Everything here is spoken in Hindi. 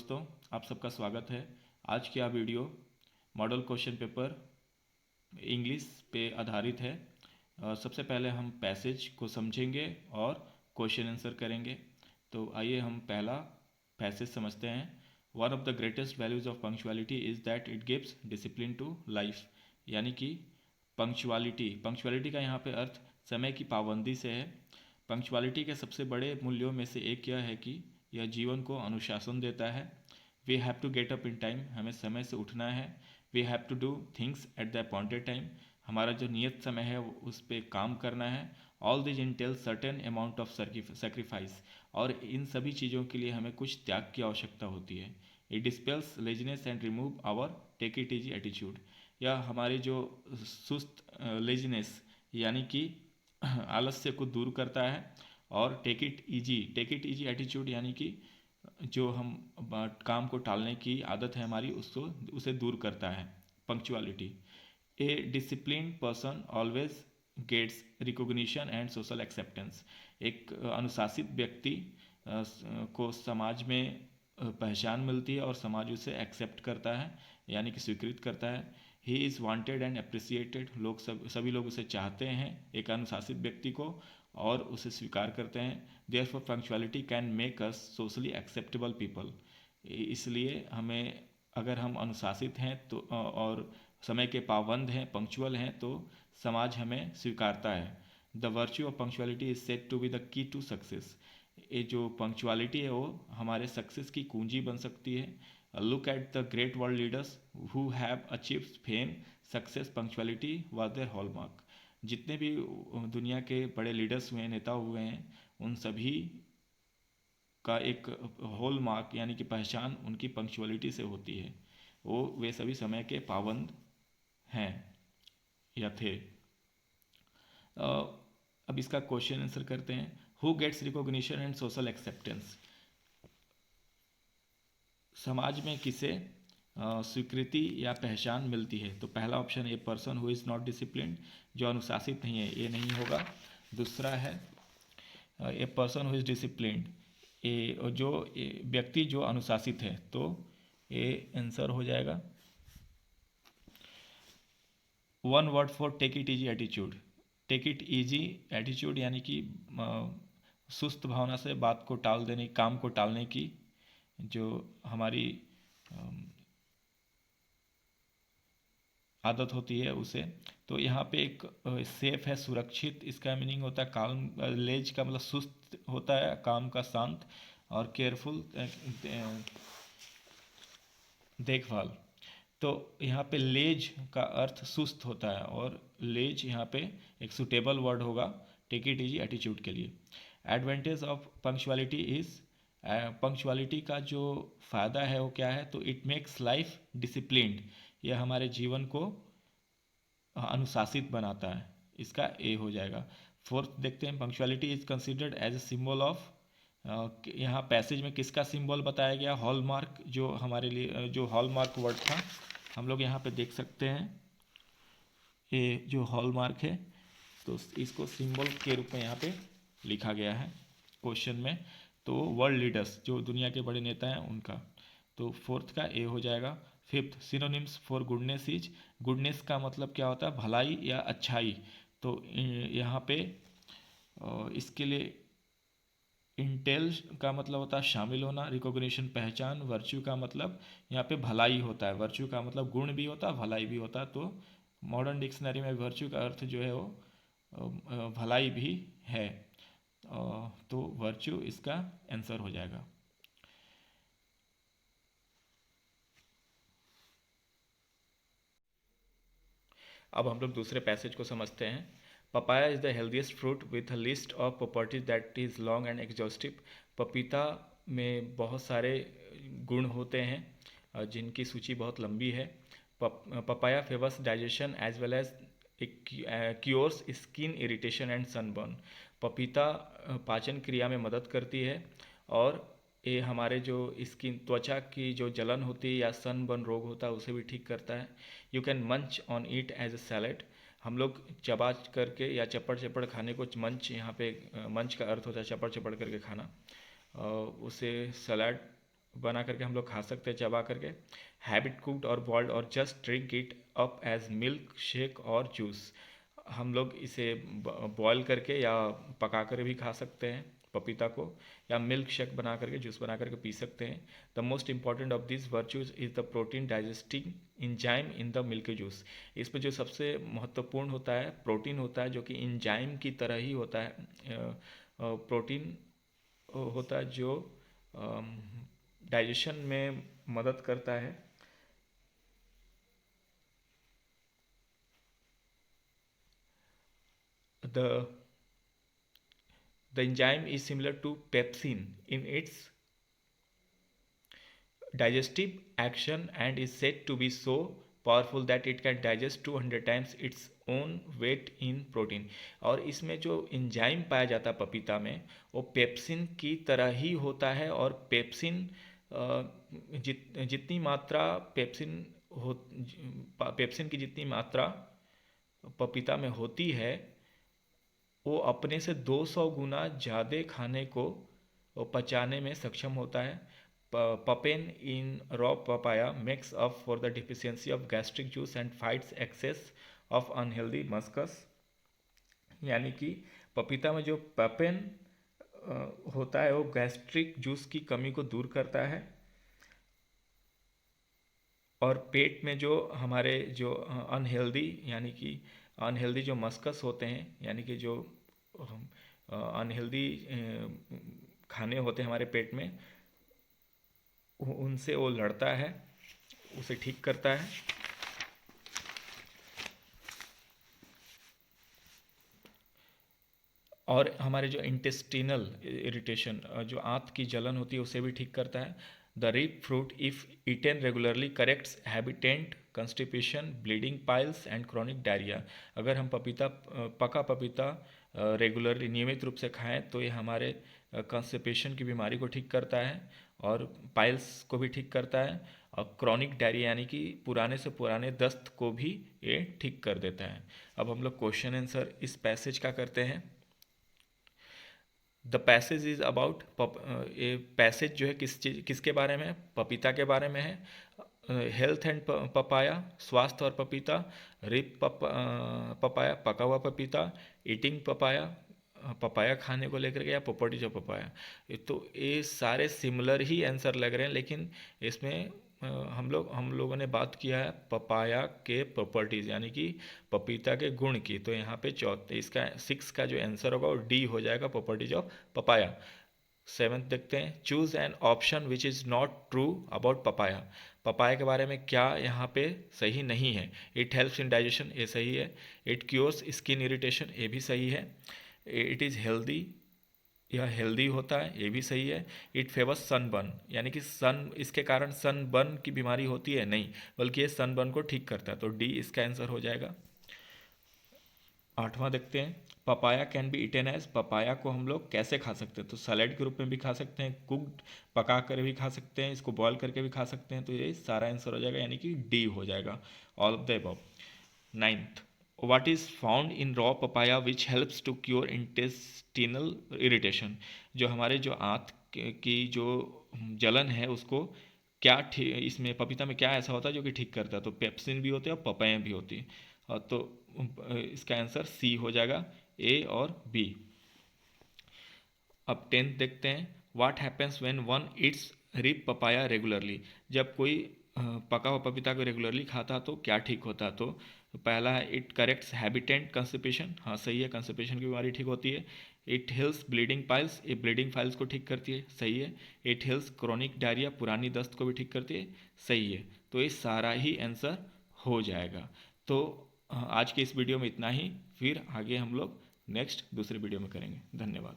दोस्तों, आप सबका स्वागत है। आज की यह video model question paper English पे आधारित है। सबसे पहले हम पैसेज को समझेंगे और क्वेश्चन आंसर करेंगे। तो आइए हम पहला पैसेज समझते हैं। One of the greatest values of punctuality is that it gives discipline to life. यानी कि पंक्चुअलिटी का यहाँ पे अर्थ समय की पाबंदी से है। पंक्चुअलिटी के सबसे बड़े मूल्यों में से एक यह है कि यह जीवन को अनुशासन देता है। We have to get up in time, हमें समय से उठना है। We have to do things at the appointed time, हमारा जो नियत समय है उस पर काम करना है। All this Intel certain amount of sacrifice, और इन सभी चीज़ों के लिए हमें कुछ त्याग की आवश्यकता होती है। It dispels laziness and remove our take it easy attitude. यह हमारी जो सुस्त लेजीनेस यानी कि आलस्य को दूर करता है, और टेक इट इजी एटीट्यूड यानी कि जो हम काम को टालने की आदत है हमारी उसको उसे दूर करता है punctuality. A discipline person always gets recognition and social acceptance. एक अनुशासित व्यक्ति को समाज में पहचान मिलती है और समाज उसे एक्सेप्ट करता है यानी कि स्वीकृत करता है। He is wanted and appreciated, लोग सभी लोग उसे चाहते हैं एक अनुशासित व्यक्ति को और उसे स्वीकार करते हैं। Therefore punctuality can make us socially acceptable people. इसलिए हमें, अगर हम अनुशासित हैं तो और समय के पाबंद हैं, पंक्चुअल हैं, तो समाज हमें स्वीकारता है। The virtue of punctuality is said to be the key to success. ये जो पंक्चुअलिटी है वो हमारे सक्सेस की कुंजी बन सकती है। Look at the great world leaders who have achieved fame, success, punctuality was their hallmark. जितने भी दुनिया के बड़े लीडर्स हुए हैं, नेता हुए हैं, उन सभी का एक हॉल मार्क यानी कि पहचान उनकी पंक्चुअलिटी से होती है। वे सभी समय के पाबंद हैं या थे। अब इसका क्वेश्चन आंसर करते हैं। Who gets recognition and social acceptance. समाज में किसे स्वीकृति या पहचान मिलती है? तो पहला option a person who is not discipline, जो अनुशासित नहीं है, ये नहीं होगा। दूसरा है a person who is discipline, जो व्यक्ति जो अनुशासित है, तो ये आंसर हो जाएगा। One word for take it easy attitude. Take it easy attitude यानी कि सुस्त भावना से बात को टाल देने, काम को टालने की जो हमारी आदत होती है उसे। तो यहाँ पे एक सेफ है, सुरक्षित, इसका मीनिंग होता है काम। लेज का मतलब सुस्त होता है, काम का शांत, और केयरफुल देखभाल। तो यहाँ पे लेज का अर्थ सुस्त होता है, और लेज यहाँ पे एक सुटेबल वर्ड होगा टेक इट इजी एटीट्यूड के लिए। Advantage of punctuality is, punctuality का जो फ़ायदा है वो क्या है? तो इट मेक्स लाइफ डिसिप्लिन्ड, यह हमारे जीवन को अनुशासित बनाता है। इसका ए हो जाएगा। फोर्थ देखते हैं, punctuality is considered as a symbol of, यहाँ पैसेज में किसका सिंबल बताया गया? हॉलमार्क, जो हमारे लिए जो हॉलमार्क वर्ड था हम लोग यहाँ पे देख सकते हैं। ये जो हॉलमार्क है तो इसको सिंबल के रूप में यहाँ पे लिखा गया है क्वेश्चन में। तो वर्ल्ड लीडर्स, जो दुनिया के बड़े नेता हैं उनका। तो फोर्थ का ए हो जाएगा। Fifth, synonyms for goodness is, goodness का मतलब क्या होता है? भलाई या अच्छाई। तो यहाँ पे इसके लिए इंटेल का मतलब होता है शामिल होना, रिकॉग्निशन पहचान, वर्च्यू का मतलब यहाँ पे भलाई होता है, वर्च्यू का मतलब गुण भी होता है, भलाई भी होता है। तो मॉडर्न डिक्शनरी में वर्च्यू का अर्थ जो है वो भलाई भी है। तो वर्च्यू इसका आंसर हो जाएगा। अब हम लोग दूसरे पैसेज को समझते हैं। Papaya is the healthiest fruit with a list of properties that is long and exhaustive. पपीता में बहुत सारे गुण होते हैं जिनकी सूची बहुत लंबी है। Papaya favours digestion as well as cures skin irritation and sunburn. पपीता पाचन क्रिया में मदद करती है, और ये हमारे जो स्किन, त्वचा की जो जलन होती है या सनबर्न रोग होता है उसे भी ठीक करता है। You can munch on it as a salad. हम लोग चबा करके या चपड़ चपड़ खाने को मंच, यहाँ पे मंच का अर्थ होता है चपड़ चपड़ करके खाना, उसे सलाद बना करके हम लोग खा सकते हैं चबा करके। Have it cooked or boiled or just drink it up as milkshake or juice. हम लोग इसे बॉयल करके या पका कर भी खा सकते हैं पपीता को, या मिल्क शेक बना करके जूस बना करके पी सकते हैं। The most important of this virtues is the protein digesting enzyme in the milk juice. इसमें जो सबसे महत्वपूर्ण होता है प्रोटीन होता है, जो कि इंजाइम की तरह ही होता है। प्रोटीन होता है जो डाइजेशन में मदद करता है। The enzyme is similar to pepsin in its digestive action and is said to be so powerful that it can digest 200 times its own weight in protein। और इसमें जो एंजाइम पाया जाता है पपीता में वो पेप्सिन की तरह ही होता है। और पेप्सिन जितनी मात्रा पेप्सिन की जितनी मात्रा पपीता में होती है वो अपने से 200 गुना ज़्यादा खाने को पचाने में सक्षम होता है। Papain in raw papaya makes up for the deficiency of gastric juice and fights excess of unhealthy mucus. यानी कि पपीता में जो पपेन होता है वो गैस्ट्रिक जूस की कमी को दूर करता है, और पेट में जो हमारे जो अनहेल्दी यानी कि अनहेल्दी जो मस्कस होते हैं, यानी कि जो अनहेल्दी खाने होते हैं हमारे पेट में, उनसे वो लड़ता है, उसे ठीक करता है। और हमारे जो इंटेस्टिनल इरिटेशन, जो आंत की जलन होती है, उसे भी ठीक करता है। The ripe fruit if eaten regularly corrects habitual constipation bleeding piles and chronic diarrhoea. अगर हम पका पपीता रेगुलरली नियमित रूप से खाएं तो ये हमारे कंस्टिपेशन की बीमारी को ठीक करता है और पाइल्स को भी ठीक करता है, और क्रॉनिक डायरिया यानी कि पुराने से पुराने दस्त को भी ये ठीक कर देता है। अब हम लोग क्वेश्चन आंसर इस पैसेज का करते हैं। द पैसेज इज अबाउट ये पैसेज जो है किसके बारे में है? पपीता के बारे में है। हेल्थ एंड पपाया, स्वास्थ्य और पपीता। रिप पपाया, पका हुआ पपीता। ईटिंग पपाया, पपाया खाने को लेकर के, या प्रॉपर्टीज ऑफ पपाया। तो ये सारे सिमिलर ही आंसर लग रहे हैं, लेकिन इसमें हम लोगों ने बात किया है पपाया के प्रॉपर्टीज़ यानी कि पपीता के गुण की। तो यहाँ पे चौथे इसका 6 का जो आंसर होगा वो डी हो जाएगा, प्रॉपर्टीज ऑफ पपाया। 7th देखते हैं, choose an option which is not true about papaya. Papaya के बारे में क्या यहाँ पे सही नहीं है? इट हेल्प्स इन डाइजेशन, ये सही है। इट क्योर्स स्किन इरिटेशन, ये भी सही है। इट इज़ हेल्दी, यह हेल्दी होता है, ये भी सही है। इट फेवर्स सनबर्न, यानी कि इसके कारण सनबर्न की बीमारी होती है नहीं, बल्कि ये सनबर्न को ठीक करता है। तो डी इसका आंसर हो जाएगा। 8वां देखते हैं, papaya can be eaten as. Papaya को हम लोग कैसे खा सकते हैं? तो सैलेड के रूप में भी खा सकते हैं, कुक्ड पका कर भी खा सकते हैं, इसको बॉयल करके भी खा सकते हैं। तो ये सारा आंसर हो जाएगा, यानी कि डी हो जाएगा, all of the above. 9th, what is found in raw papaya which helps to cure intestinal irritation। जो हमारे जो आंत की जो जलन है उसको क्या इसमें पपीता में क्या ऐसा होता है जो कि ठीक करता है? तो पेप्सिन भी होते हैं और पपाया भी होती है। तो इसका आंसर सी हो जाएगा, ए और बी। अब 10th देखते हैं, what happens when one eats ripe papaya regularly. जब कोई पका हुआ पपीता को रेगुलरली खाता तो क्या ठीक होता? तो पहला है इट करेक्ट्स हैबिटेंट कंस्टिपेशन, हाँ सही है, कंस्टिपेशन की बीमारी ठीक होती है। इट हिल्स ब्लीडिंग पाइल्स, ये ब्लीडिंग पाइल्स को ठीक करती है, सही है। इट हिल्स क्रॉनिक डायरिया, पुरानी दस्त को भी ठीक करती है, सही है। तो ये सारा ही आंसर हो जाएगा। तो आज के इस वीडियो में इतना ही, फिर आगे हम लोग नेक्स्ट दूसरे वीडियो में करेंगे। धन्यवाद।